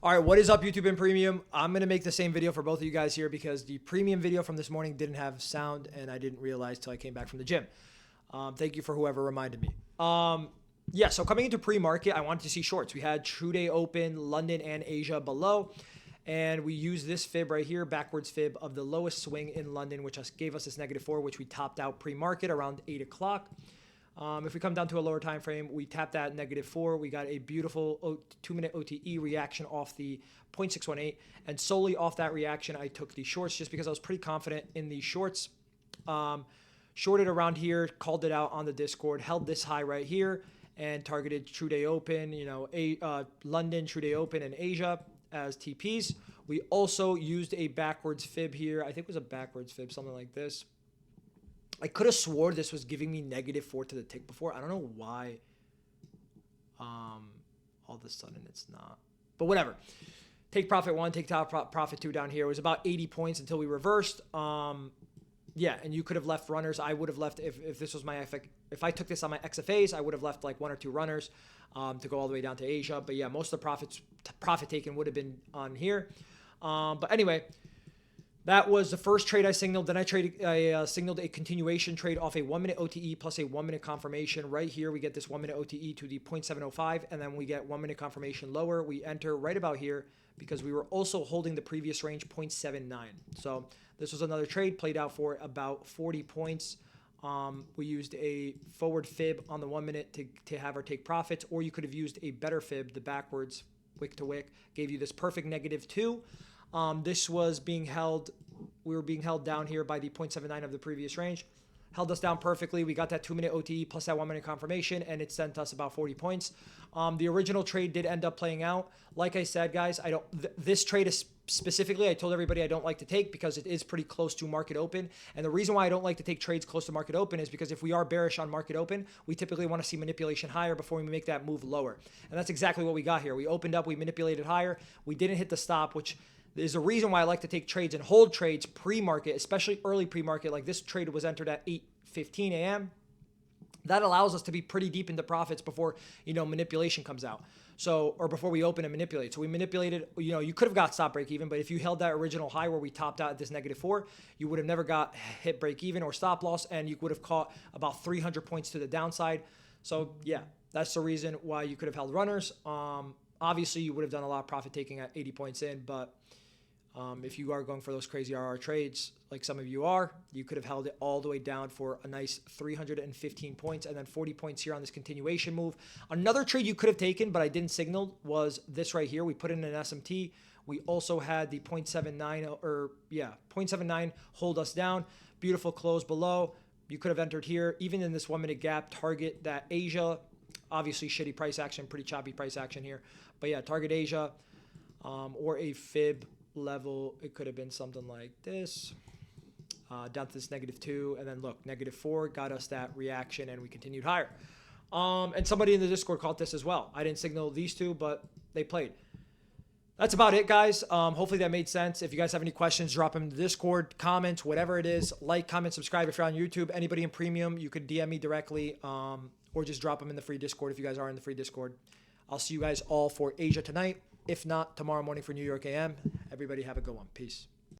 All right, what is up, YouTube and Premium? I'm going to make the same video for both of you guys here because the Premium video from this morning didn't have sound, and I didn't realize till I came back from the gym. Thank you for whoever reminded me. Yeah, so coming into pre-market, I wanted to see shorts. We had True Day Open, London and Asia below, and we used this fib right here, backwards fib of the lowest swing in London, which gave us this -4, which we topped out pre-market around 8 o'clock. If we come down to a lower time frame, we tapped that -4. We got a beautiful 2-minute OTE reaction off the 0.618. And solely off that reaction, I took the shorts just because I was pretty confident in the shorts. Shorted around here, called it out on the Discord, held this high right here, and targeted True Day Open, London, True Day Open, and Asia as TPs. We also used a backwards fib here. I think it was a backwards fib, something like this. I could have swore this was giving me -4 to the tick before. I don't know why all of a sudden it's not. But whatever. Take profit 1, take top profit 2 down here. It was about 80 points until we reversed. Yeah, and you could have left runners. I would have left, if this was if I took this on my XFAs, I would have left like 1 or 2 runners to go all the way down to Asia. But yeah, most of the profit taken would have been on here. But anyway, that was the first trade I signaled. Then I signaled a continuation trade off a 1-minute OTE plus a 1-minute confirmation. Right here, we get this 1-minute OTE to the 0.705, and then we get 1-minute confirmation lower. We enter right about here because we were also holding the previous range 0.79. So this was another trade, played out for about 40 points. We used a forward fib on the 1-minute to have our take profits, or you could have used a better fib, the backwards wick to wick, gave you this perfect -2. This was being held, we were being held down here by the 0.79 of the previous range. Held us down perfectly. We got that 2-minute OTE plus that 1-minute confirmation, and it sent us about 40 points. The original trade did end up playing out. Like I said, guys, this trade is specifically, I told everybody I don't like to take because it is pretty close to market open. And the reason why I don't like to take trades close to market open is because if we are bearish on market open, we typically want to see manipulation higher before we make that move lower. And that's exactly what we got here. We opened up, we manipulated higher. We didn't hit the stop, which there's a reason why I like to take trades and hold trades pre-market, especially early pre-market. Like this trade was entered at 8:15 a.m. That allows us to be pretty deep into profits before, manipulation comes out. So, or before we open and manipulate. So we manipulated, you could have got stop break even, but if you held that original high where we topped out at this -4, you would have never got hit break even or stop loss, and you would have caught about 300 points to the downside. So yeah, that's the reason why you could have held runners. Obviously, you would have done a lot of profit taking at 80 points in, but if you are going for those crazy RR trades, like some of you are, you could have held it all the way down for a nice 315 points and then 40 points here on this continuation move. Another trade you could have taken, but I didn't signal, was this right here. We put in an SMT. We also had the 0.79 hold us down. Beautiful close below. You could have entered here, even in this 1-minute gap, target that Asia. Obviously, shitty price action, pretty choppy price action here. But yeah, target Asia or a fib level. It could have been something like this, down to this -2, and then look, -4 got us that reaction, and we continued higher. And somebody in the Discord caught this as well. I didn't signal these two, but they played. That's about it, guys. Hopefully that made sense. If you guys have any questions, drop them in the Discord, comments, whatever it is. Like, comment, subscribe if you're on YouTube. Anybody in Premium, you could DM me directly, or just drop them in the free Discord if you guys are in the free Discord. I'll see you guys all for Asia tonight. If not, tomorrow morning for New York AM. Everybody have a good one. Peace.